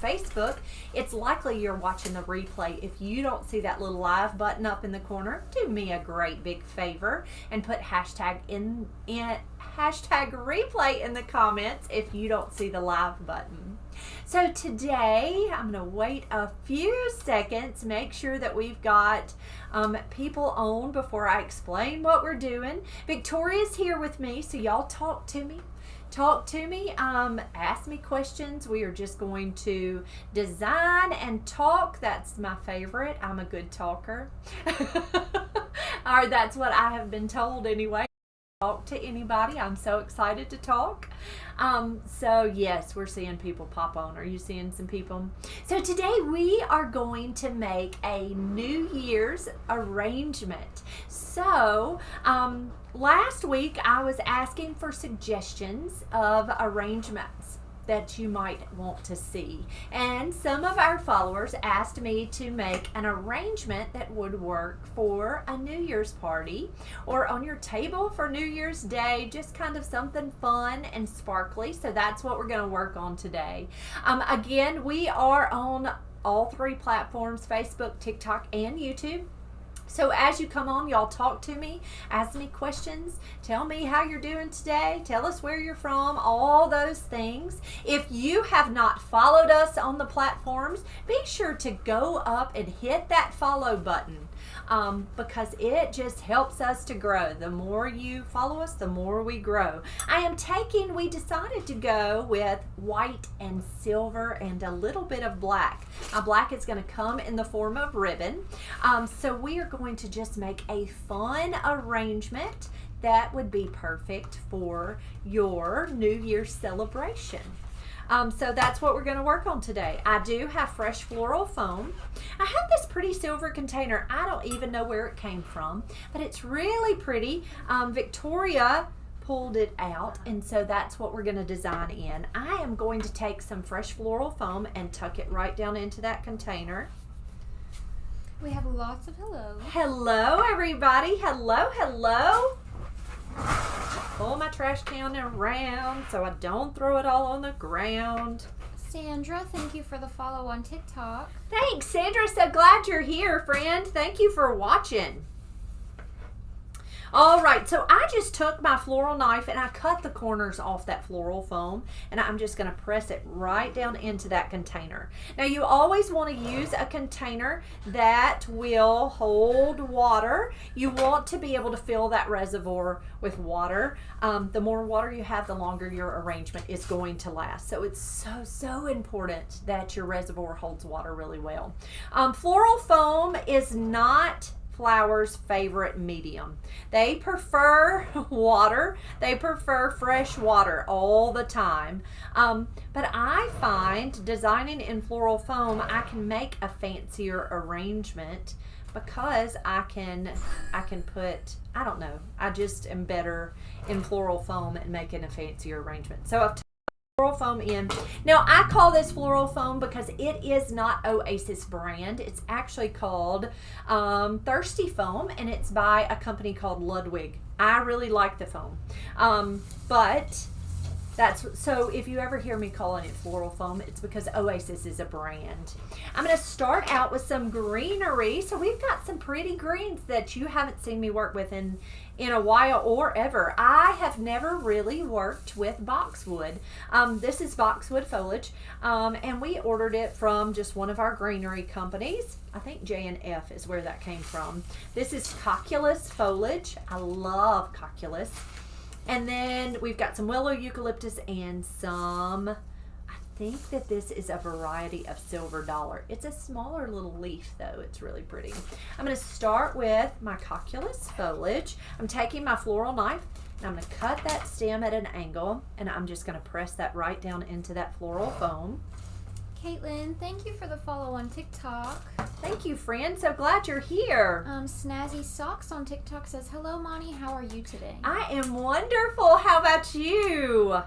Facebook, it's likely you're watching the replay. If you don't see that little live button up in the corner, do me a great big favor and put hashtag replay in the comments if you don't see the live button. So today, I'm going to wait a few seconds, make sure that we've got people on before I explain what we're doing. Victoria's here with me, so y'all talk to me. Ask me questions. We are just going to design and talk. That's my favorite. I'm a good talker. Or that's what I have been told anyway. Talk to anybody. I'm so excited to talk. So yes, we're seeing people pop on. Are you seeing some people? So today we are going to make a New Year's arrangement. So last week I was asking for suggestions of arrangements that you might want to see, and some of our followers asked me to make an arrangement that would work for a New Year's party or on your table for New Year's Day, just kind of something fun and sparkly. So that's what we're going to work on today. Again, we are on all three platforms: Facebook, TikTok, and YouTube. So as you come on, y'all talk to me, ask me questions, tell me how you're doing today, tell us where you're from, all those things. If you have not followed us on the platforms, be sure to go up and hit that follow button because it just helps us to grow. The more you follow us, the more we grow. We decided to go with white and silver and a little bit of black. Black is going to come in the form of ribbon. So we are going to just make a fun arrangement that would be perfect for your New Year's celebration. So that's what we're going to work on today. I do have fresh floral foam. I have this pretty silver container. I don't even know where it came from, but it's really pretty. Victoria pulled it out, and so that's what we're going to design in. I am going to take some fresh floral foam and tuck it right down into that container. We have lots of hellos. Hello, everybody. Hello. Pull my trash can around so I don't throw it all on the ground. Sandra, thank you for the follow on TikTok. Thanks, Sandra. So glad you're here, friend. Thank you for watching. All right, so I just took my floral knife and I cut the corners off that floral foam, and I'm just going to press it right down into that container. Now, you always want to use a container that will hold water. You want to be able to fill that reservoir with water. The more water you have, the longer your arrangement is going to last. So it's so important that your reservoir holds water really well. Floral foam is not flowers' favorite medium. They prefer water. They prefer fresh water all the time. But I find designing in floral foam, I can make a fancier arrangement because I can put, I don't know, I just am better in floral foam and making a fancier arrangement. So I've floral foam in. Now I call this floral foam because it is not Oasis brand. It's actually called Thirsty Foam, and it's by a company called Ludwig. I really like the foam, but so if you ever hear me calling it floral foam, it's because Oasis is a brand. I'm going to start out with some greenery. So we've got some pretty greens that you haven't seen me work with in a while or ever. I have never really worked with boxwood. This is boxwood foliage, and we ordered it from just one of our greenery companies. I think J&F is where that came from. This is cocculus foliage. I love cocculus. And then we've got some willow eucalyptus and some, I think that this is a variety of silver dollar. It's a smaller little leaf though. It's really pretty. I'm going to start with my cocculus foliage. I'm taking my floral knife and I'm going to cut that stem at an angle, and I'm just going to press that right down into that floral foam. Caitlin, thank you for the follow on TikTok. Thank you, friend. So glad you're here. Snazzy Socks on TikTok says, hello, Monty. How are you today? I am wonderful. How about you?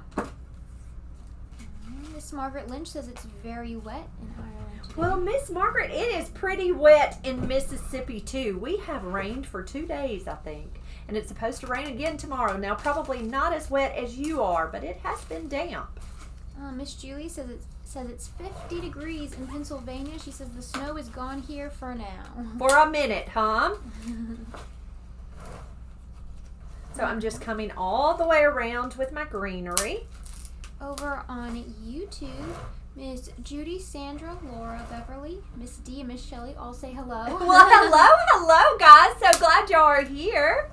Miss Margaret Lynch says it's very wet in Ireland today. Well, Miss Margaret, it is pretty wet in Mississippi, too. We have rained for 2 days, I think. And it's supposed to rain again tomorrow. Now, probably not as wet as you are, but it has been damp. Miss Julie says says it's 50 degrees in Pennsylvania. She says the snow is gone here for now. For a minute, huh? So I'm just coming all the way around with my greenery. Over on YouTube, Miss Judy, Sandra, Laura, Beverly, Miss D, and Miss Shelley all say hello. Well, hello, guys. So glad y'all are here.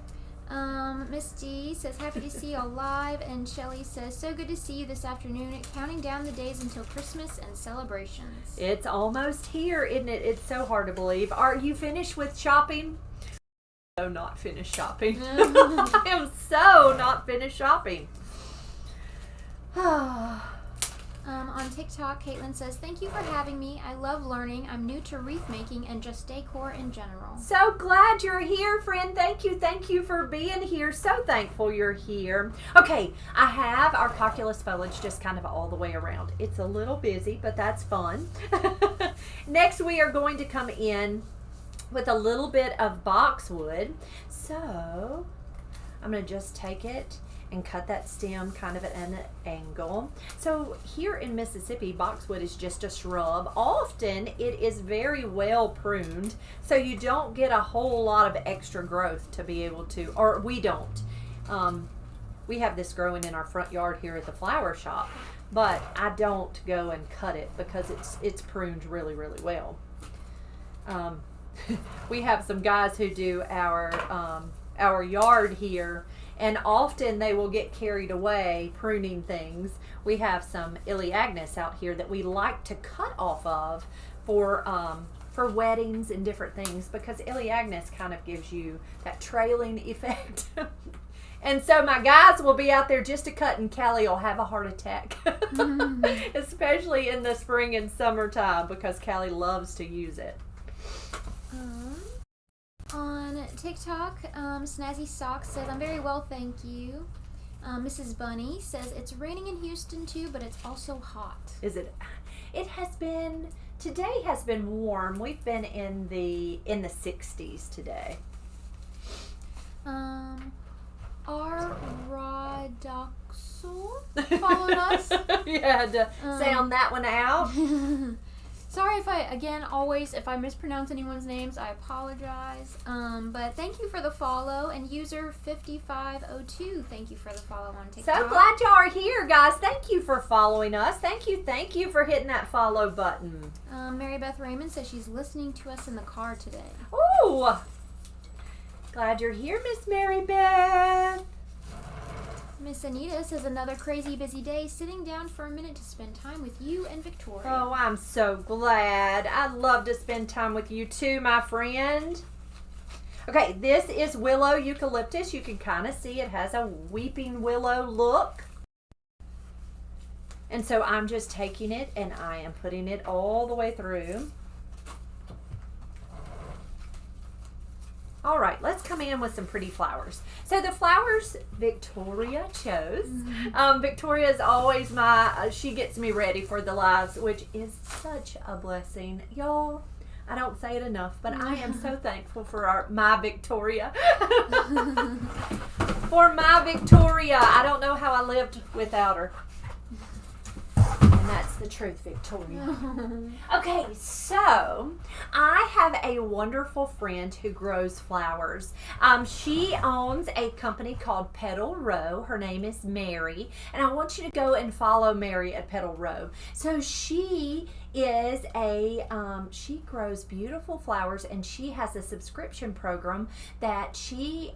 Miss D says, happy to see y'all live, and Shelley says, so good to see you this afternoon, counting down the days until Christmas and celebrations. It's almost here, isn't it? It's so hard to believe. Are you finished with shopping? So not finished shopping. I am so not finished shopping. On TikTok, Caitlin says, thank you for having me. I love learning. I'm new to wreath making and just decor in general. So glad you're here, friend. Thank you for being here. So thankful you're here. Okay, I have our calculus foliage just kind of all the way around. It's a little busy, but that's fun. Next, we are going to come in with a little bit of boxwood. So I'm going to just take it and cut that stem kind of at an angle. So here in Mississippi, boxwood is just a shrub. Often it is very well pruned, so you don't get a whole lot of extra growth to be able to, or we don't. We have this growing in our front yard here at the flower shop, but I don't go and cut it because it's pruned really, really well. We have some guys who do our yard here, and often they will get carried away pruning things. We have some Iliagnus out here that we like to cut off of for weddings and different things, because Iliagnus kind of gives you that trailing effect. And so my guys will be out there just to cut, and Callie will have a heart attack, especially in the spring and summertime, because Callie loves to use it. On TikTok, Snazzy Socks says, I'm very well, thank you. Mrs. Bunny says, it's raining in Houston too, but it's also hot. Is it? It has been, today has been warm. We've been in the 60s today. Our Rodoxel followed us. You had to sound that one out. Sorry if I mispronounce anyone's names, I apologize. But thank you for the follow, and user 5502, thank you for the follow on TikTok. So glad y'all are here, guys. Thank you for following us. Thank you for hitting that follow button. Mary Beth Raymond says she's listening to us in the car today. Ooh, glad you're here, Miss Mary Beth. Miss Anita says, another crazy busy day, sitting down for a minute to spend time with you and Victoria. Oh, I'm so glad. I'd love to spend time with you too, my friend. Okay, this is willow eucalyptus. You can kind of see it has a weeping willow look. And so I'm just taking it and I am putting it all the way through. All right, let's come in with some pretty flowers. So the flowers Victoria chose. Victoria is always she gets me ready for the lives, which is such a blessing. Y'all, I don't say it enough, but I am so thankful for my Victoria. For my Victoria. I don't know how I lived without her. And that's the truth, Victoria. Okay, so I have a wonderful friend who grows flowers. She owns a company called Petal Row. Her name is Mary, and I want you to go and follow Mary at Petal Row. So she is she grows beautiful flowers, and she has a subscription program that she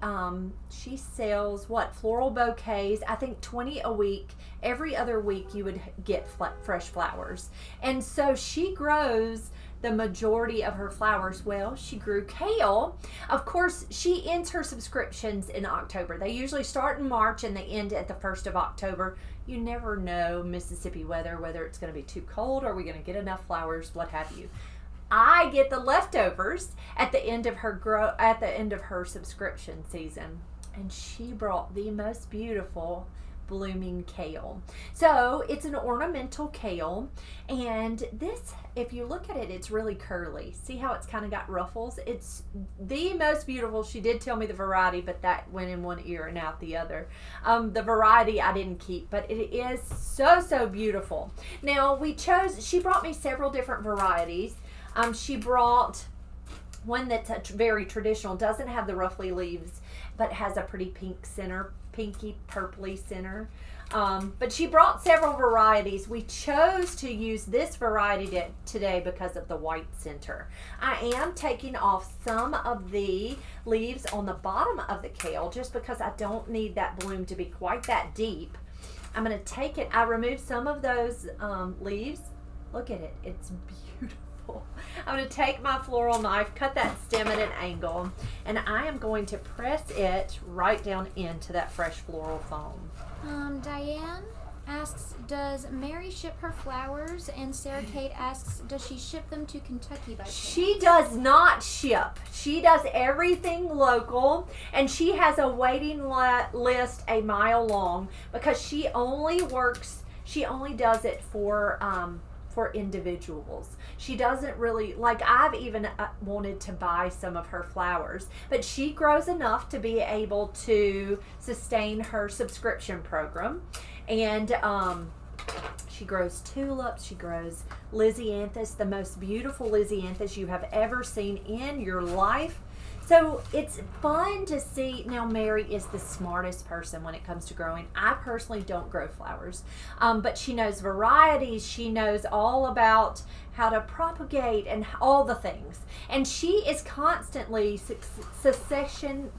sells floral bouquets. I think 20 a week. Every other week you would get fresh flowers, and so she grows the majority of her flowers. Well, she grew kale. Of course, she ends her subscriptions in October. They usually start in March and they end at the 1st of October. You never know Mississippi weather, whether it's going to be too cold or we're going to get enough flowers, what have you. I get the leftovers at the end of her subscription season, and she brought the most beautiful blooming kale. So it's an ornamental kale, and this, if you look at it, it's really curly. See how it's kind of got ruffles? It's the most beautiful. She did tell me the variety, but that went in one ear and out the other. The variety I didn't keep, but it is so beautiful. Now she brought me several different varieties. She brought one that's very traditional, doesn't have the ruffly leaves, but has a pretty pink center, pinky purpley center. But she brought several varieties. We chose to use this variety today because of the white center. I am taking off some of the leaves on the bottom of the kale just because I don't need that bloom to be quite that deep. I'm going to take it. I removed some of those leaves. Look at it. It's beautiful. I'm going to take my floral knife, cut that stem at an angle, and I am going to press it right down into that fresh floral foam. Diane asks, does Mary ship her flowers? And Sarah Kate asks, does she ship them to Kentucky by chance? She does not ship. She does everything local, and she has a waiting list a mile long because she only does it for individuals. She doesn't really, like, I've even wanted to buy some of her flowers, but she grows enough to be able to sustain her subscription program. And she grows tulips, she grows lisianthus, the most beautiful lisianthus you have ever seen in your life. So it's fun to see. Now, Mary is the smartest person when it comes to growing. I personally don't grow flowers, but she knows varieties. She knows all about how to propagate and all the things. And she is constantly succession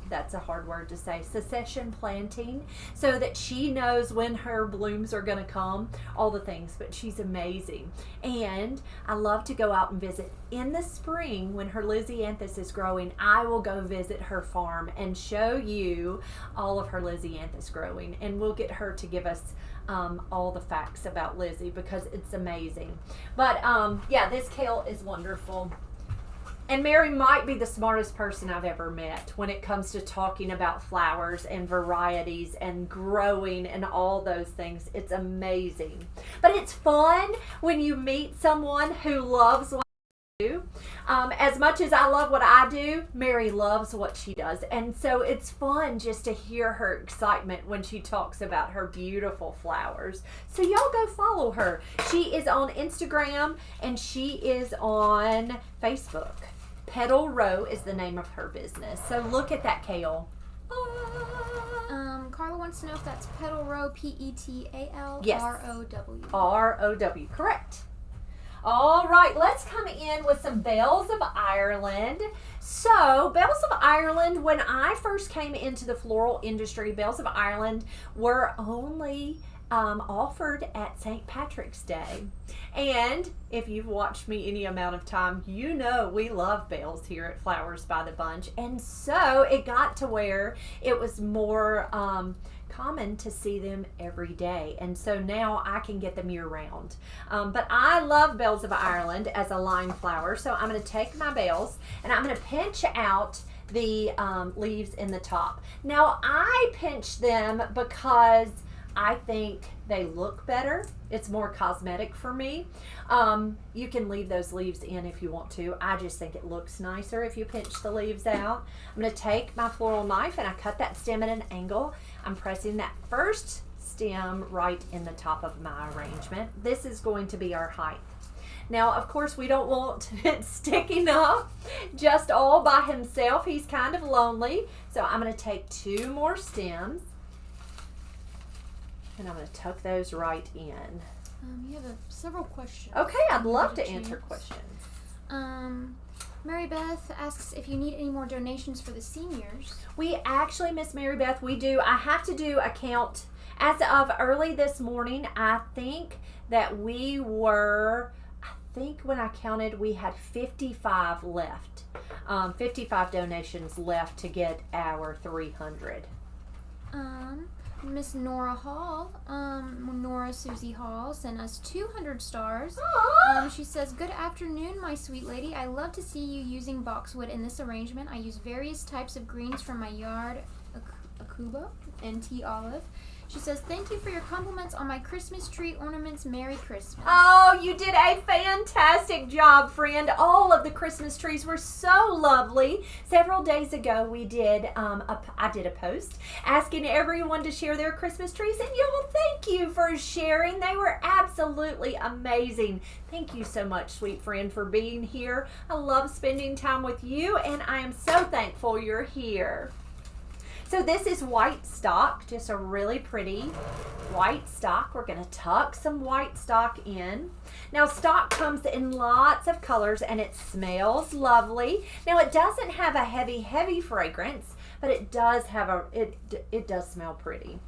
planting so that she knows when her blooms are going to come, all the things. But she's amazing. And I love to go out and visit. In the spring, when her lisianthus is growing, I will go visit her farm and show you all of her lisianthus growing. And we'll get her to give us all the facts about Lizzie because it's amazing. But yeah, this kale is wonderful. And Mary might be the smartest person I've ever met when it comes to talking about flowers and varieties and growing and all those things. It's amazing. But it's fun when you meet someone who loves what you do. As much as I love what I do, Mary loves what she does. And so it's fun just to hear her excitement when she talks about her beautiful flowers. So y'all go follow her. She is on Instagram and she is on Facebook. Petal Row is the name of her business. So look at that kale. Carla wants to know if that's Petal Row, P-E-T-A-L, yes. R-O-W. R-O-W, correct. All right, let's come in with some Bells of Ireland. So, Bells of Ireland, when I first came into the floral industry, Bells of Ireland were only offered at St. Patrick's Day. And if you've watched me any amount of time, you know we love bells here at Flowers by the Bunch. And so it got to where it was more common to see them every day, and so now I can get them year round. But I love Bells of Ireland as a line flower, so I'm going to take my bells and I'm going to pinch out the leaves in the top. Now I pinch them because I think they look better. It's more cosmetic for me. You can leave those leaves in if you want to. I just think it looks nicer if you pinch the leaves out. I'm going to take my floral knife and I cut that stem at an angle. I'm pressing that first stem right in the top of my arrangement. This is going to be our height. Now, of course, we don't want it sticking up just all by himself. He's kind of lonely. So I'm going to take 2 more stems. And I'm going to tuck those right in. You have several questions. Okay, I'd love to answer questions. Mary Beth asks if you need any more donations for the seniors. We actually, Miss Mary Beth, we do. I have to do a count. As of early this morning, I think that when I counted, we had 55 left. 55 donations left to get our 300. Miss Nora Hall, Nora Susie Hall, sent us 200 stars. She says, good afternoon, my sweet lady. I love to see you using boxwood in this arrangement. I use various types of greens from my yard, Akuba and tea olive. She says, thank you for your compliments on my Christmas tree ornaments. Merry Christmas. Oh, you did a fantastic job, friend. All of the Christmas trees were so lovely. Several days ago, we did I did a post asking everyone to share their Christmas trees, and y'all, thank you for sharing. They were absolutely amazing. Thank you so much, sweet friend, for being here. I love spending time with you, and I am so thankful you're here. So this is white stock, just a really pretty white stock. We're going to tuck some white stock in. Now, stock comes in lots of colors and it smells lovely. Now, it doesn't have a heavy fragrance, but it does have it does smell pretty.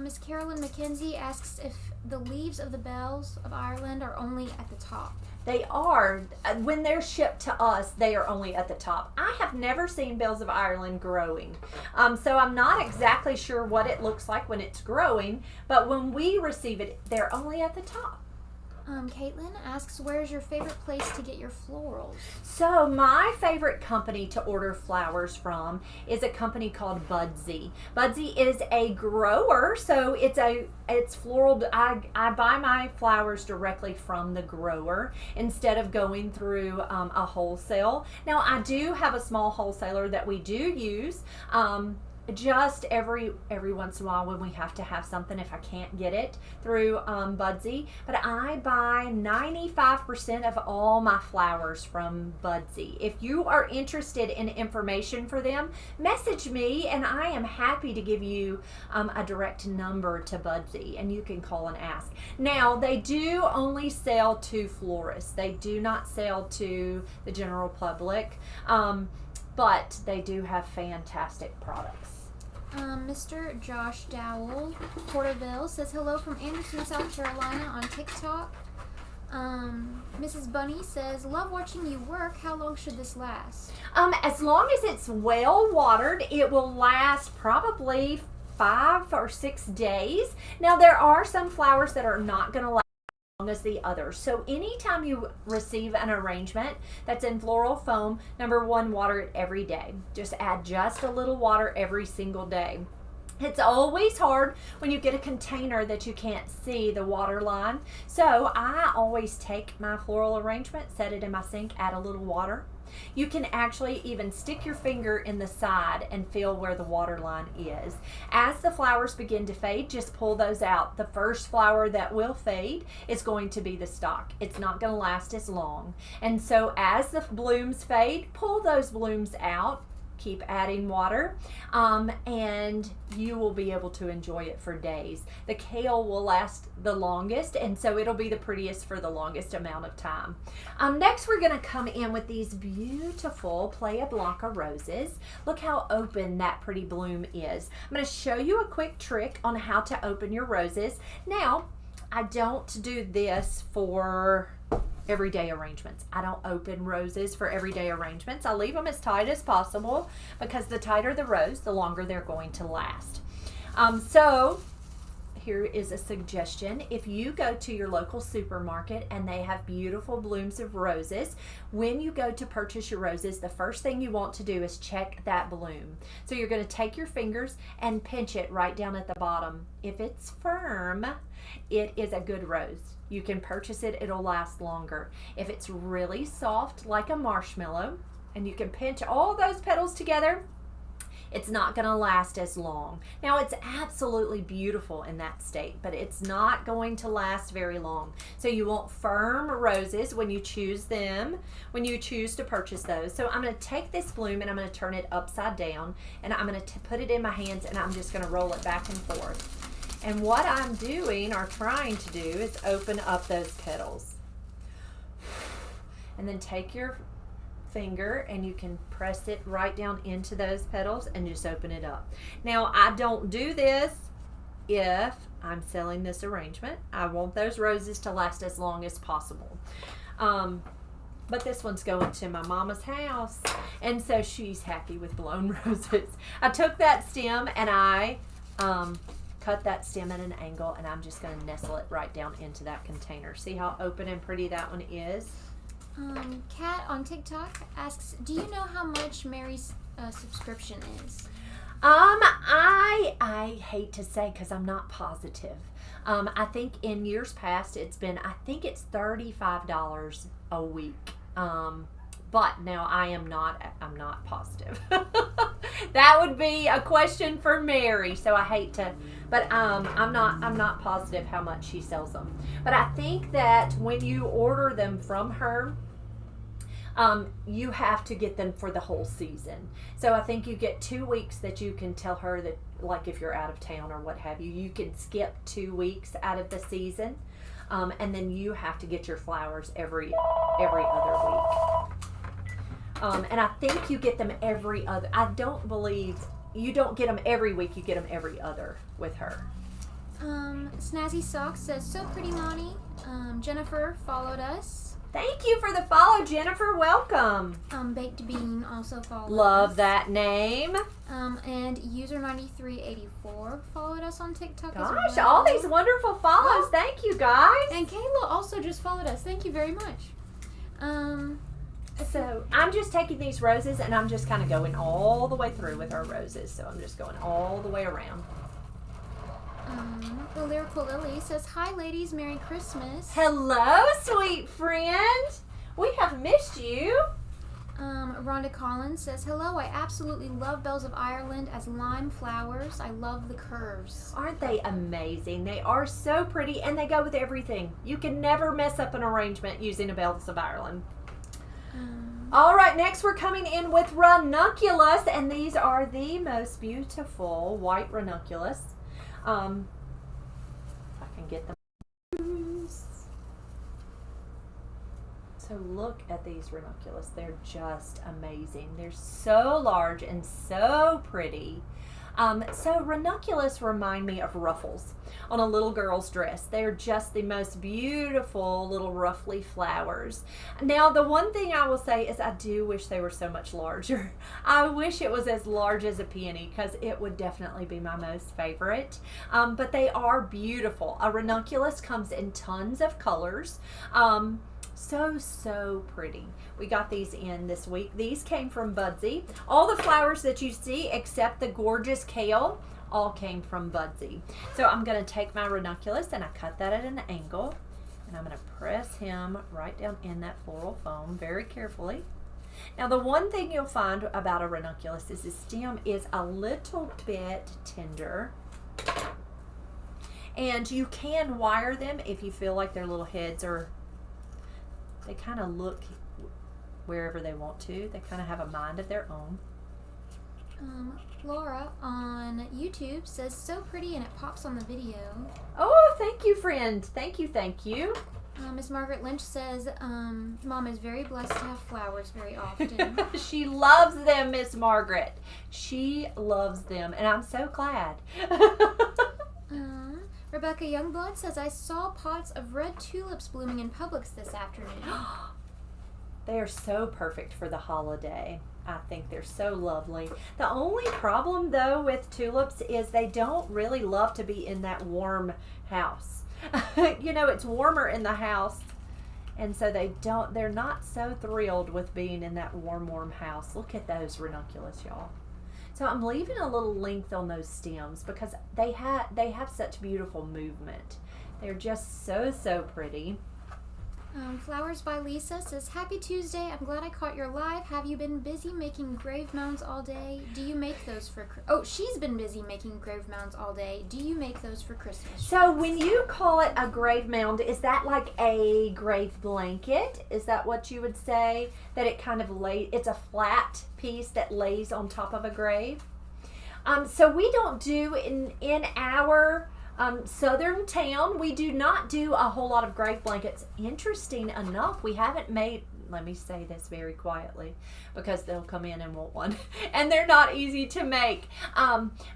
Miss Carolyn McKenzie asks if the leaves of the bells of Ireland are only at the top. They are. When they're shipped to us, they are only at the top. I have never seen bells of Ireland growing. So I'm not exactly sure what it looks like when it's growing, but when we receive it, they're only at the top. Caitlin asks, where's your favorite place to get your florals? So my favorite company to order flowers from is a company called Budsy. Budsy is a grower, so it's floral. I buy my flowers directly from the grower instead of going through a wholesale. Now, I do have a small wholesaler that we do use. Just every once in a while when we have to have something, if I can't get it through Budsy. But I buy 95% of all my flowers from Budsy. If you are interested in information for them, message me and I am happy to give you a direct number to Budsy and you can call and ask. Now, they do only sell to florists. They do not sell to the general public, but they do have fantastic products. Mr. Josh Dowell, Porterville, says hello from Anderson, South Carolina on TikTok. Mrs. Bunny says, love watching you work. How long should this last? As long as it's well watered, it will last probably 5 or 6 days. Now, there are some flowers that are not going to last as the others. So anytime you receive an arrangement that's in floral foam, number one, water it every day. Just add just a little water every single day. It's always hard when you get a container that you can't see the water line. So I always take my floral arrangement, set it in my sink, add a little water. You can actually even stick your finger in the side and feel where the water line is. As the flowers begin to fade, just pull those out. The first flower that will fade is going to be the stalk. It's not going to last as long. And so as the blooms fade, pull those blooms out. Keep adding water, and you will be able to enjoy it for days. The kale will last the longest, and so it'll be the prettiest for the longest amount of time. Next, we're going to come in with these beautiful Playa Blanca roses. Look how open that pretty bloom is. I'm going to show you a quick trick on how to open your roses. Now, I don't do this for everyday arrangements. I don't open roses for everyday arrangements. I leave them as tight as possible because the tighter the rose, the longer they're going to last. So here is a suggestion. If you go to your local supermarket and they have beautiful blooms of roses, when you go to purchase your roses, the first thing you want to do is check that bloom. So you're going to take your fingers and pinch it right down at the bottom. If it's firm, it is a good rose. You can purchase it, it'll last longer. If it's really soft, like a marshmallow, and you can pinch all those petals together, it's not going to last as long. Now, it's absolutely beautiful in that state, but it's not going to last very long. So you want firm roses when you choose them, when you choose to purchase those. So I'm going to take this bloom and I'm going to turn it upside down, and I'm going to put it in my hands, and I'm just going to roll it back and forth. And what I'm doing or trying to do is open up those petals. And then take your finger and you can press it right down into those petals and just open it up. Now, I don't do this if I'm selling this arrangement. I want those roses to last as long as possible. But this one's going to my mama's house, and so she's happy with blown roses. I took that stem and I cut that stem at an angle, and I'm just going to nestle it right down into that container. See how open and pretty that one is? Kat on TikTok asks, do you know how much Mary's subscription is? I hate to say because I'm not positive. I think in years past it's been, I think it's $35 a week. But now I'm not positive. That would be a question for Mary. So I hate to, but I'm not positive how much she sells them. But I think that when you order them from her, you have to get them for the whole season. So I think you get 2 weeks that you can tell her that, like if you're out of town or what have you, you can skip 2 weeks out of the season, and then you have to get your flowers every other week. And I think you get them every other. I don't believe you don't get them every week. You get them every other with her. Snazzy Socks says, so pretty, Monty. Jennifer followed us. Thank you for the follow, Jennifer. Welcome. Baked Bean also followed us. Love that name. And user9384 followed us on TikTok as Gosh, well. all these wonderful follows. Thank you, guys. And Kayla also just followed us. Thank you very much. So I'm just taking these roses and I'm just kind of going all the way through with our roses. So I'm just going all the way around. The Lyrical Lily says, hi ladies, Merry Christmas. Hello, sweet friend. We have missed you. Rhonda Collins says, hello, I absolutely love Bells of Ireland as lime flowers. I love the curves. Aren't they amazing? They are so pretty and they go with everything. You can never mess up an arrangement using a Bells of Ireland. All right, next we're coming in with Ranunculus, and these are the most beautiful white Ranunculus. If I can get them. So look at these Ranunculus. They're just amazing. They're so large and so pretty. So Ranunculus remind me of ruffles on a little girl's dress. They're just the most beautiful little ruffly flowers. Now, the one thing I will say is I do wish they were so much larger. I wish it was as large as a peony because it would definitely be my most favorite. But they are beautiful. A Ranunculus comes in tons of colors. So pretty. We got these in this week. These came from Budsy. All the flowers that you see except the gorgeous kale all came from Budsy. So I'm going to take my Ranunculus and I cut that at an angle and I'm going to press him right down in that floral foam very carefully. Now the one thing you'll find about a Ranunculus is the stem is a little bit tender. And you can wire them if you feel like their little heads are, they kind of look wherever they want to. They kind of have a mind of their own. Laura on YouTube says, so pretty and it pops on the video. Oh, thank you, friend. Thank you, thank you. Miss Margaret Lynch says, Mom is very blessed to have flowers very often. She loves them, Miss Margaret. She loves them, and I'm so glad. Rebecca Youngblood says, I saw pots of red tulips blooming in Publix this afternoon. They are so perfect for the holiday. I think they're so lovely. The only problem, though, with tulips is they don't really love to be in that warm house. You know, it's warmer in the house, and so they're not so thrilled with being in that warm house. Look at those Ranunculus, y'all. So I'm leaving a little length on those stems because they have such beautiful movement. They're just so pretty. Flowers by Lisa says, happy Tuesday. I'm glad I caught your live. Have you been busy making grave mounds all day? Do you make those for she's been busy making grave mounds all day. Do you make those for Christmas? So when you call it a grave mound, is that like a grave blanket? Is that what you would say? That it kind of it's a flat piece that lays on top of a grave? So we don't do in our southern town, we do not do a whole lot of grave blankets. Interesting enough, we haven't made, let me say this very quietly because they'll come in and want one and they're not easy to make,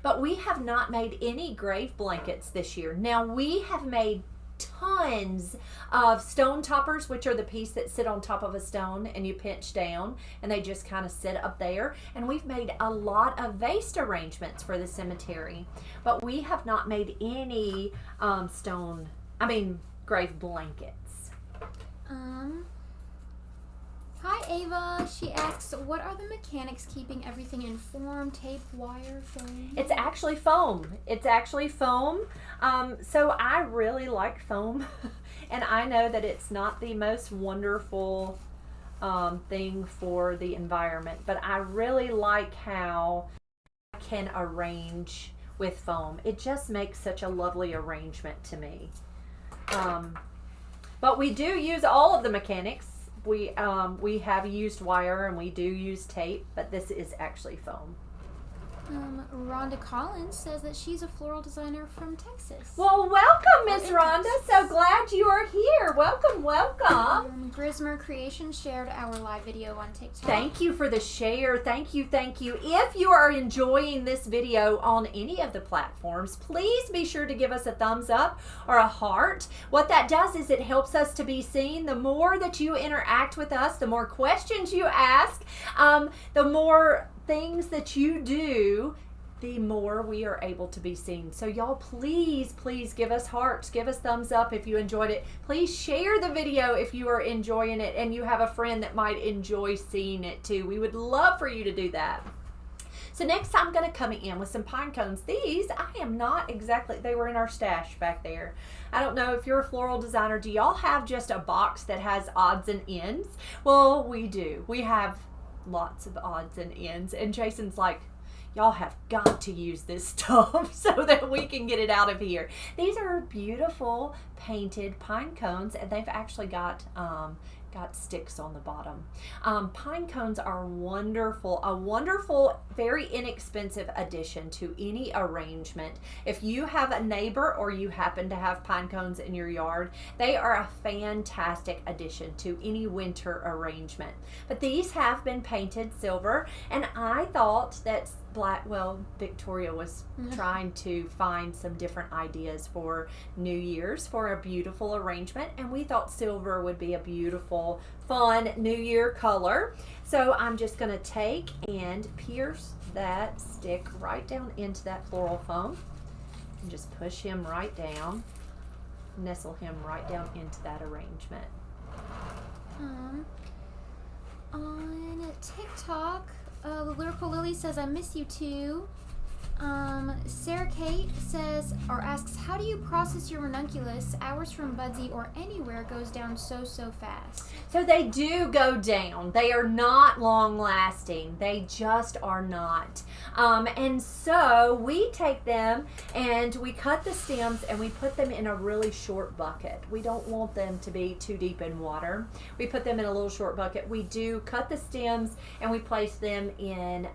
but we have not made any grave blankets this year. Now we have made tons of stone toppers, which are the piece that sit on top of a stone and you pinch down and they just kind of sit up there, and we've made a lot of vase arrangements for the cemetery, but we have not made any grave blankets. Hi Ava. She asks, what are the mechanics keeping everything in form? Tape, wire, foam? It's actually foam. It's actually foam. So I really like foam. And I know that it's not the most wonderful thing for the environment, but I really like how I can arrange with foam. It just makes such a lovely arrangement to me. But we do use all of the mechanics. We have used wire and we do use tape, but this is actually foam. Rhonda Collins says that she's a floral designer from Texas. Well, welcome, Miss Rhonda. Texas. So glad you are here. Welcome, welcome. Grismer Creations shared our live video on TikTok. Thank you for the share. Thank you, thank you. If you are enjoying this video on any of the platforms, please be sure to give us a thumbs up or a heart. What that does is it helps us to be seen. The more that you interact with us, the more questions you ask, the more things that you do, the more we are able to be seen. So y'all, please give us hearts, give us thumbs up if you enjoyed it. Please share the video if you are enjoying it and you have a friend that might enjoy seeing it too. We would love for you to do that. So next I'm going to come in with some pine cones. These, I am not exactly, they were in our stash back there. I don't know if you're a floral designer, do y'all have just a box that has odds and ends? Well, we do. We have lots of odds and ends, and Jason's like, y'all have got to use this stuff so that we can get it out of here. These are beautiful painted pine cones, and they've actually got sticks on the bottom. Pine cones are wonderful, a wonderful, very inexpensive addition to any arrangement. If you have a neighbor or you happen to have pine cones in your yard, they are a fantastic addition to any winter arrangement. But these have been painted silver, and I thought that Victoria was trying to find some different ideas for New Year's for a beautiful arrangement, and we thought silver would be a beautiful, fun New Year color. So I'm just going to take and pierce that stick right down into that floral foam and just push him right down, nestle him right down into that arrangement. On TikTok, the Lyrical Lily says, I miss you too. Sarah Kate says, or asks, how do you process your ranunculus? Ours from Budsy or anywhere goes down so fast. So they do go down. They are not long lasting. They just are not. And so we take them and we cut the stems and we put them in a really short bucket. We don't want them to be too deep in water. We put them in a little short bucket. We do cut the stems and we place them in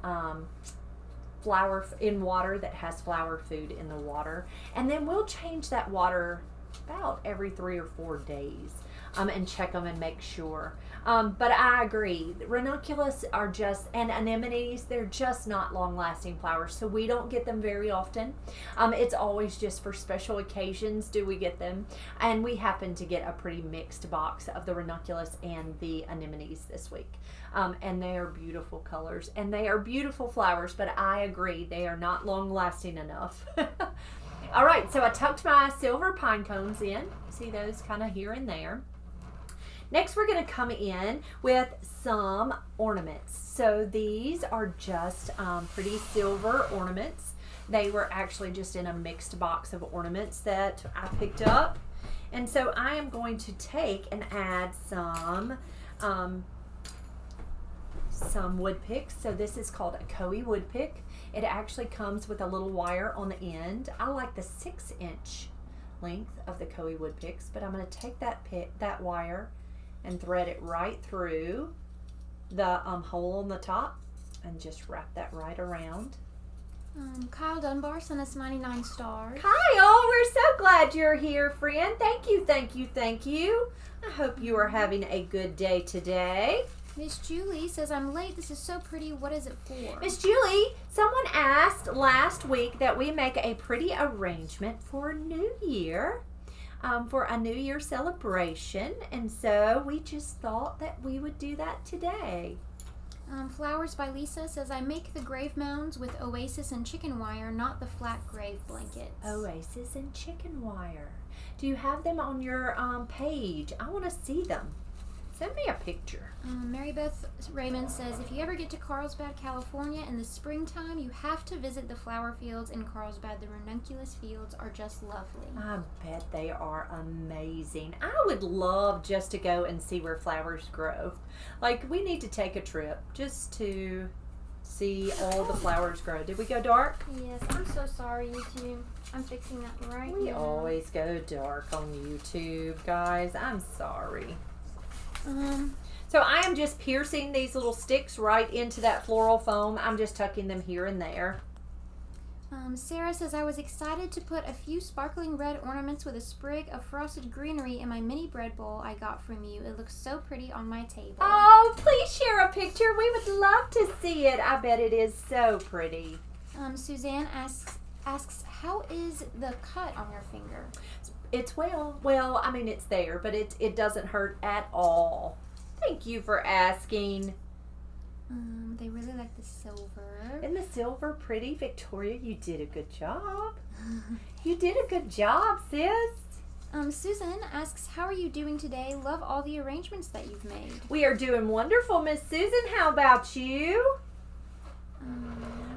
water that has flower food in the water, and then we'll change that water about every 3 or 4 days and check them and make sure. But I agree, ranunculus are just, and anemones, they're just not long-lasting flowers, so we don't get them very often. It's always just for special occasions do we get them, and we happen to get a pretty mixed box of the ranunculus and the anemones this week. And they are beautiful colors and they are beautiful flowers, but I agree, they are not long-lasting enough. All right, so I tucked my silver pine cones in. See those kind of here and there. Next, we're going to come in with some ornaments. So these are just pretty silver ornaments. They were actually just in a mixed box of ornaments that I picked up. And so I am going to take and add some wood picks. So this is called a Koei wood pick. It actually comes with a little wire on the end. I like the 6-inch length of the Koei wood picks, but I'm going to take that wire and thread it right through the hole on the top and just wrap that right around. Kyle Dunbar sent us 99 stars. Kyle, we're so glad you're here, friend. Thank you, thank you, thank you. I hope you are having a good day today. Miss Julie says, I'm late. This is so pretty. What is it for? Miss Julie, someone asked last week that we make a pretty arrangement for New Year, for a New Year celebration, and so we just thought that we would do that today. Flowers by Lisa says, I make the grave mounds with oasis and chicken wire, not the flat grave blankets. Oasis and chicken wire. Do you have them on your page? I want to see them. Send me a picture. Mary Beth Raymond says, if you ever get to Carlsbad, California in the springtime, you have to visit the flower fields in Carlsbad. The Ranunculus fields are just lovely. I bet they are amazing. I would love just to go and see where flowers grow. Like, we need to take a trip just to see all the flowers grow. Did we go dark? Yes, I'm so sorry, YouTube. I'm fixing that right now. We always go dark on YouTube, guys. I'm sorry. So I am just piercing these little sticks right into that floral foam. I'm just tucking them here and there. Sarah says, I was excited to put a few sparkling red ornaments with a sprig of frosted greenery in my mini bread bowl I got from you. It looks so pretty on my table. Oh, please share a picture. We would love to see it. I bet it is so pretty. Suzanne asks, how is the cut on your finger? It's well, I mean, it's there, but it doesn't hurt at all. Thank you for asking. They really like the silver. Isn't the silver pretty? Victoria, you did a good job. You did a good job, sis. Susan asks, how are you doing today? Love all the arrangements that you've made. We are doing wonderful, Miss Susan. How about you?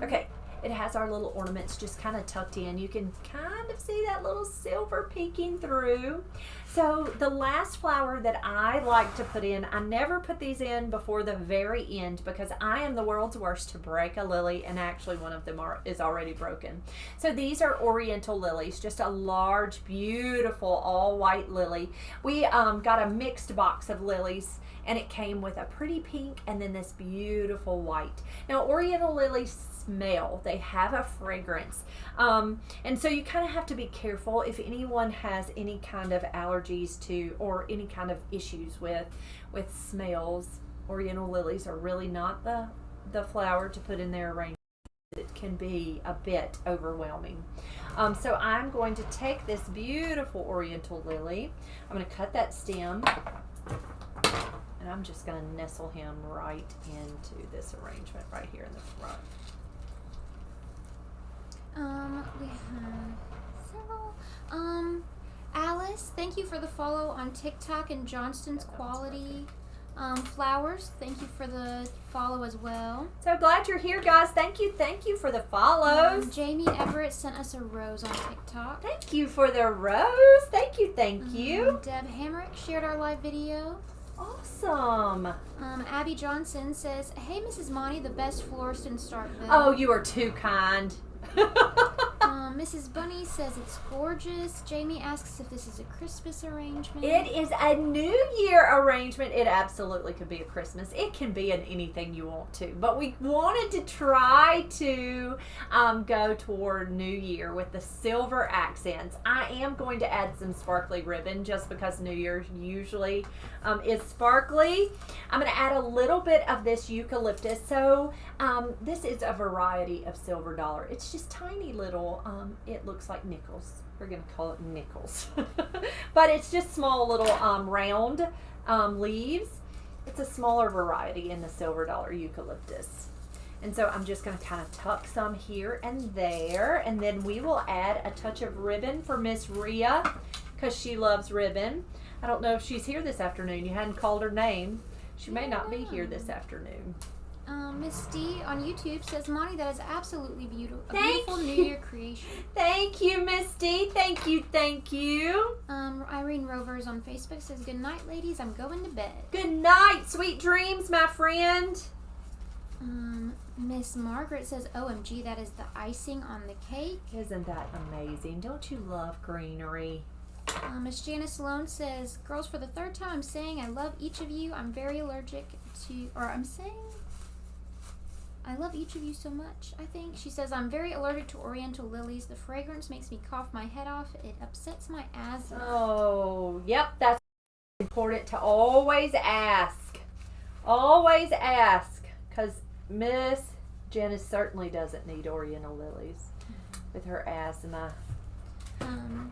Okay, it has our little ornaments just kind of tucked in. You can kind of see that little silver peeking through. So the last flower that I like to put in, I never put these in before the very end because I am the world's worst to break a lily, and actually one of them is already broken. So these are oriental lilies, just a large, beautiful, all white lily. We got a mixed box of lilies, and it came with a pretty pink and then this beautiful white. Now oriental lilies smell, they have a fragrance, and so you kind of have to be careful if anyone has any kind of allergies to or any kind of issues with smells. Oriental lilies are really not the flower to put in their arrangement. It can be a bit overwhelming. So I'm going to take this beautiful oriental lily, I'm going to cut that stem, and I'm just going to nestle him right into this arrangement right here in the front. We have several. Alice, thank you for the follow on TikTok, and Johnston's Quality Flowers, thank you for the follow as well. So glad you're here, guys. Thank you for the follows. Jamie Everett sent us a rose on TikTok. Thank you for the rose. Thank you. Deb Hamrick shared our live video. Awesome. Abby Johnson says, hey, Mrs. Monty, the best florist in Starkville. Oh, you are too kind. Mrs. Bunny says it's gorgeous. Jamie asks if this is a Christmas arrangement. It is a New Year arrangement. It absolutely could be a Christmas. It can be in anything you want to. But we wanted to try to go toward New Year with the silver accents. I am going to add some sparkly ribbon just because New Year's usually is sparkly. I'm going to add a little bit of this eucalyptus. So this is a variety of silver dollar. It's just tiny little, it looks like nickels. We're going to call it nickels. But it's just small little round leaves. It's a smaller variety in the silver dollar eucalyptus. And so I'm just going to kind of tuck some here and there. And then we will add a touch of ribbon for Miss Rhea because she loves ribbon. I don't know if she's here this afternoon. You hadn't called her name. She may not be here this afternoon. Miss D on YouTube says, Monty, that is absolutely beautiful. A beautiful New Year creation. Thank you, Miss D. Thank you. Irene Rovers on Facebook says, good night, ladies. I'm going to bed. Good night. Sweet dreams, my friend. Miss Margaret says, OMG, that is the icing on the cake. Isn't that amazing? Don't you love greenery? Miss Janice Sloan says, girls, for the third time I'm saying I love each of you. I'm very allergic to, or I'm saying I love each of you so much, I think. She says, I'm very allergic to oriental lilies. The fragrance makes me cough my head off. It upsets my asthma. Oh, yep. That's important to always ask. Always ask. Because Miss Janice certainly doesn't need oriental lilies with her asthma.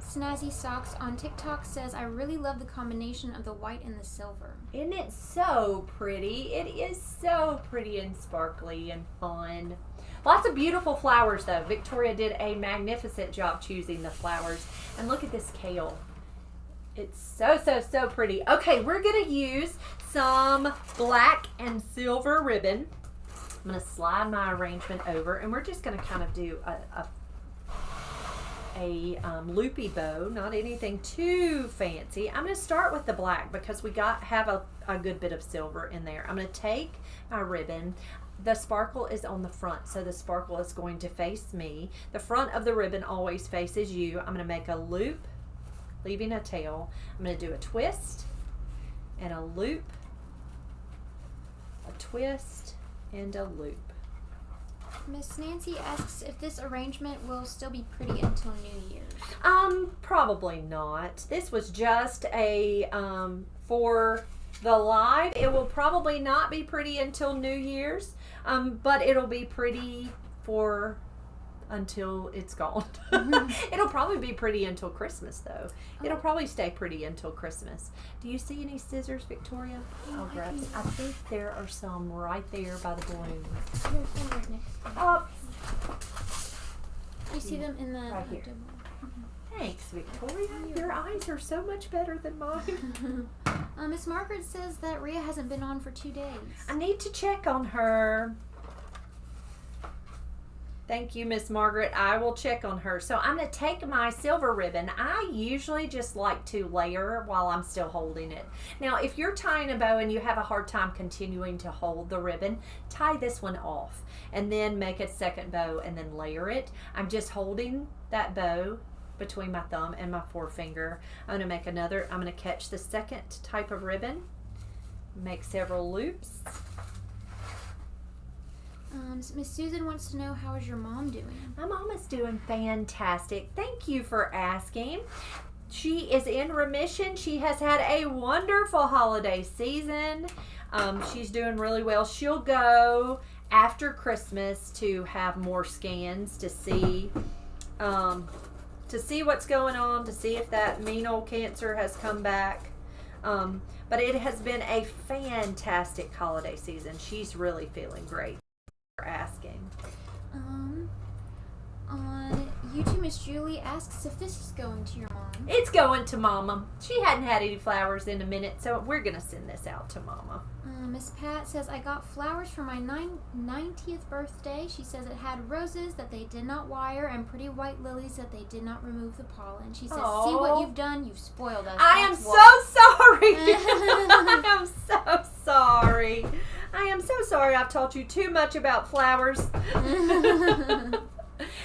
Snazzy Socks on TikTok says, I really love the combination of the white and the silver. Isn't it so pretty? It is so pretty and sparkly and fun. Lots of beautiful flowers though. Victoria did a magnificent job choosing the flowers. And look at this kale. It's so, so, so pretty. Okay, we're going to use some black and silver ribbon. I'm going to slide my arrangement over, and we're just going to kind of do a loopy bow, not anything too fancy. I'm going to start with the black because we have a good bit of silver in there. I'm going to take my ribbon. The sparkle is on the front, so the sparkle is going to face me. The front of the ribbon always faces you. I'm going to make a loop, leaving a tail. I'm going to do a twist and a loop, a twist and a loop. Miss Nancy asks if this arrangement will still be pretty until New Year's. Probably not. This was just a for the live. It will probably not be pretty until New Year's, but it'll be pretty for until it's gone. It'll probably be pretty until Christmas, though. It'll probably stay pretty until Christmas. Do you see any scissors, Victoria? I'll grab some. I think there are some right there by the balloons. There's one right next to them. Oh, You see them in the right here. Thanks, Victoria. Your eyes are so much better than mine. Miss Margaret says that Rhea hasn't been on for 2 days. I need to check on her. Thank you, Miss Margaret. I will check on her. So I'm going to take my silver ribbon. I usually just like to layer while I'm still holding it. Now, if you're tying a bow and you have a hard time continuing to hold the ribbon, tie this one off and then make a second bow and then layer it. I'm just holding that bow between my thumb and my forefinger. I'm going to make another. I'm going to catch the second type of ribbon, make several loops. Miss Susan wants to know, how is your mom doing? My mom is doing fantastic. Thank you for asking. She is in remission. She has had a wonderful holiday season. She's doing really well. She'll go after Christmas to have more scans to see what's going on, to see if that mean old cancer has come back. But it has been a fantastic holiday season. She's really feeling great. Asking. On YouTube, Miss Julie asks if this is going to your mom. It's going to Mama. She hadn't had any flowers in a minute, so we're going to send this out to Mama. Miss Pat says, I got flowers for my 90th birthday. She says it had roses that they did not wire and pretty white lilies that they did not remove the pollen. She says, see what you've done? You've spoiled us. I am so sorry. I am so sorry. I am so sorry I've taught you too much about flowers.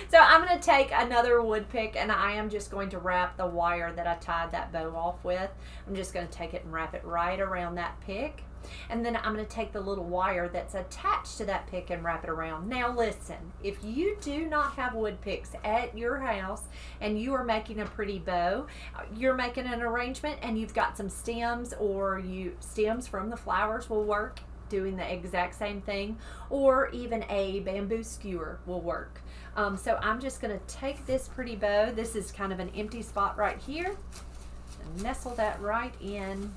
So I'm going to take another wood pick and I am just going to wrap the wire that I tied that bow off with. I'm just going to take it and wrap it right around that pick. And then I'm going to take the little wire that's attached to that pick and wrap it around. Now listen, if you do not have wood picks at your house and you are making a pretty bow, you're making an arrangement and you've got some stems, or stems from the flowers will work, doing the exact same thing, or even a bamboo skewer will work. So I'm just going to take this pretty bow. This is kind of an empty spot right here. And nestle that right in.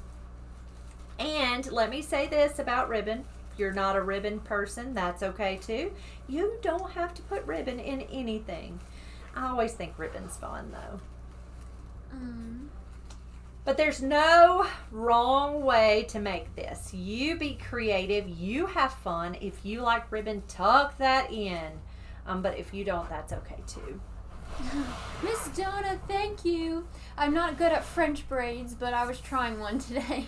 And let me say this about ribbon. If you're not a ribbon person, that's okay too. You don't have to put ribbon in anything. I always think ribbon's fun though. But there's no wrong way to make this. You be creative. You have fun. If you like ribbon, tuck that in. But if you don't, that's okay too. Miss Donna, thank you. I'm not good at French braids, but I was trying one today.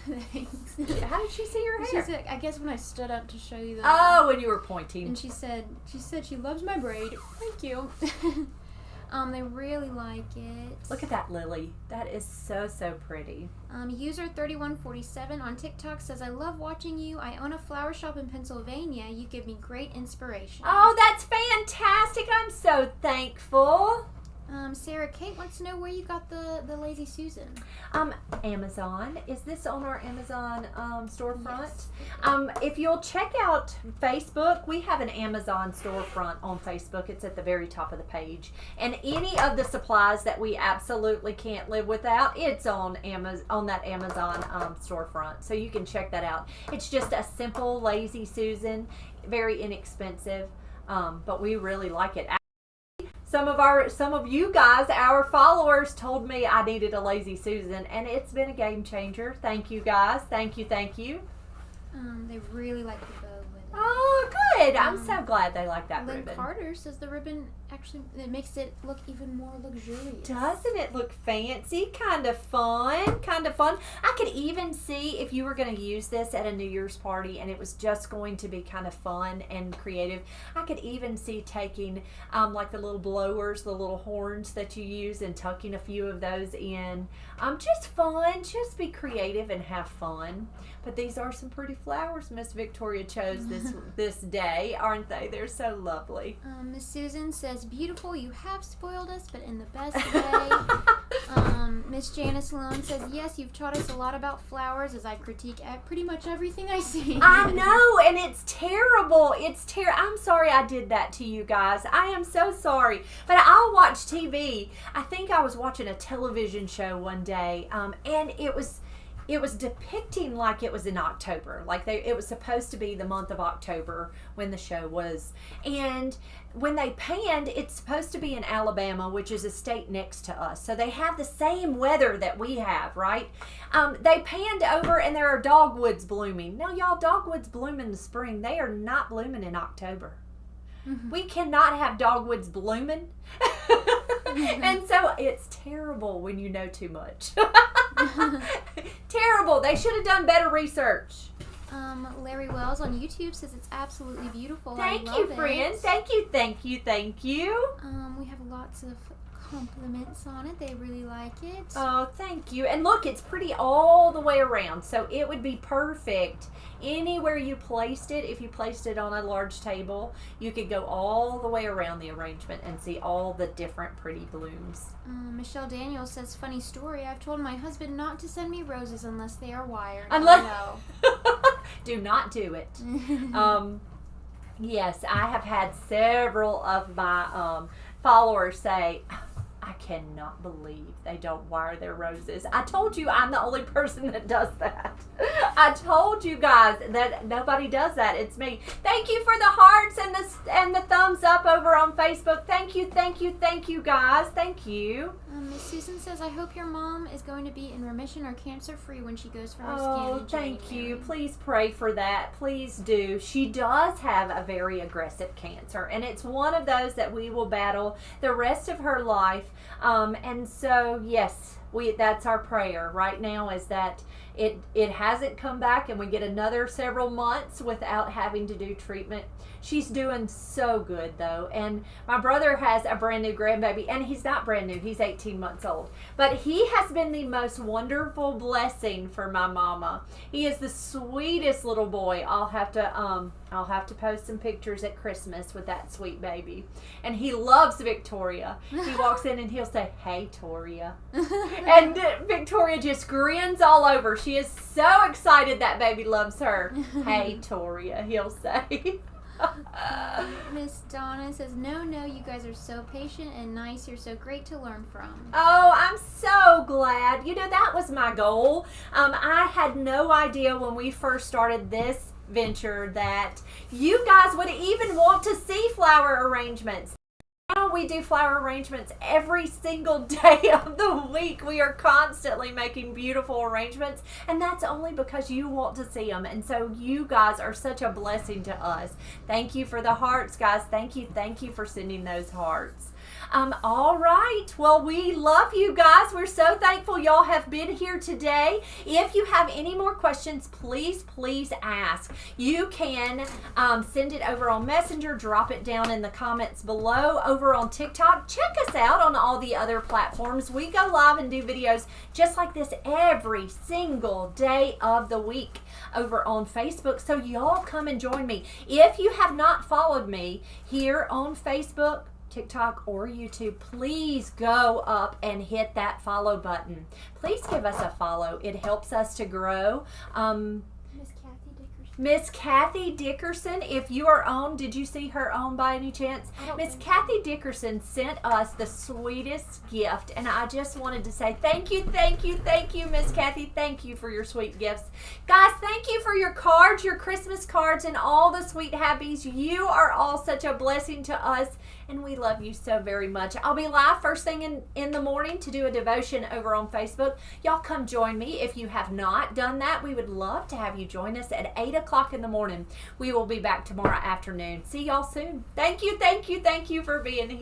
Thanks. How did she see your hair? She said, I guess when I stood up to show you the... Oh, when you were pointing. And she said she loves my braid. Thank you. They really like it. Look at that lily. That is so, so pretty. User 3147 on TikTok says, I love watching you. I own a flower shop in Pennsylvania. You give me great inspiration. Oh, that's fantastic. I'm so thankful. Sarah Kate wants to know where you got the Lazy Susan. Amazon. Is this on our Amazon storefront? Yes. If you'll check out Facebook, we have an Amazon storefront on Facebook. It's at the very top of the page. And any of the supplies that we absolutely can't live without, it's on that Amazon storefront. So you can check that out. It's just a simple Lazy Susan, very inexpensive, but we really like it. some of you guys, our followers, told me I needed a Lazy Susan, and it's been a game changer. Thank you guys. Thank you. They really like the bow with it. Oh, good. I'm so glad they like that Lynn ribbon. Carter says the ribbon actually it makes it look even more luxurious. Doesn't it look fancy? Kind of fun. I could even see if you were going to use this at a New Year's party and it was just going to be kind of fun and creative. I could even see taking like the little blowers, the little horns that you use, and tucking a few of those in. Just fun. Just be creative and have fun. But these are some pretty flowers Miss Victoria chose this day, aren't they? They're so lovely. Miss Susan says, beautiful, you have spoiled us, but in the best way. Miss Janice Sloan says, yes, you've taught us a lot about flowers as I critique pretty much everything I see. I know, and it's terrible. I'm sorry I did that to you guys. I am so sorry. But I'll watch TV. I think I was watching a television show one day, and it was depicting like it was in October. Like it was supposed to be the month of October when the show was. And when they panned, it's supposed to be in Alabama, which is a state next to us. So they have the same weather that we have, right? They panned over and there are dogwoods blooming. Now, y'all, dogwoods bloom in the spring. They are not blooming in October. Mm-hmm. We cannot have dogwoods blooming. And so it's terrible when you know too much. Terrible. They should have done better research. Larry Wells on YouTube says it's absolutely beautiful. Thank I you, love friend. it. Thank you. We have lots of compliments on it. They really like it. Oh, thank you. And look, it's pretty all the way around. So it would be perfect anywhere you placed it. If you placed it on a large table, you could go all the way around the arrangement and see all the different pretty blooms. Michelle Daniels says, funny story. I've told my husband not to send me roses unless they are wired. Do not do it. Yes, I have had several of my followers say, I cannot believe they don't wire their roses. I told you I'm the only person that does that. I told you guys that nobody does that. It's me. Thank you for the hearts and the thumbs up over on Facebook. Thank you guys. Thank you. Miss Susan says, I hope your mom is going to be in remission or cancer-free when she goes for her scan in January. Thank you. Please pray for that. Please do. She does have a very aggressive cancer, and it's one of those that we will battle the rest of her life. And so, yes, that's our prayer right now, is that it hasn't come back and we get another several months without having to do treatment. She's doing so good, though. And my brother has a brand new grandbaby, and he's not brand new. He's 18 months old. But he has been the most wonderful blessing for my mama. He is the sweetest little boy. I'll have to post some pictures at Christmas with that sweet baby. And he loves Victoria. He walks in and he'll say, "Hey, Toria." And Victoria just grins all over. She is so excited that baby loves her. "Hey, Toria," he'll say. Miss Donna says, no, you guys are so patient and nice. You're so great to learn from. Oh, I'm so glad. You know, that was my goal. I had no idea when we first started this venture that you guys would even want to see flower arrangements. Now we do flower arrangements every single day of the week. We are constantly making beautiful arrangements, and that's only because you want to see them. And so you guys are such a blessing to us. Thank you for the hearts, guys. Thank you for sending those hearts. All right. Well, we love you guys. We're so thankful y'all have been here today. If you have any more questions, please ask. You can send it over on Messenger, drop it down in the comments below. Over on TikTok, check us out on all the other platforms. We go live and do videos just like this every single day of the week over on Facebook. So y'all come and join me. If you have not followed me here on Facebook, TikTok, or YouTube, please go up and hit that follow button. Please give us a follow. It helps us to grow. Miss Kathy Dickerson, if you are on, did you see her on by any chance? I don't Miss think Kathy Dickerson sent us the sweetest gift, and I just wanted to say thank you, thank you, thank you, Miss Kathy. Thank you for your sweet gifts. Guys, thank you for your cards, your Christmas cards, and all the sweet happies. You are all such a blessing to us, and we love you so very much. I'll be live first thing in the morning to do a devotion over on Facebook. Y'all come join me if you have not done that. We would love to have you join us at 8 o'clock in the morning. We will be back tomorrow afternoon. See y'all soon. Thank you, thank you, thank you for being here.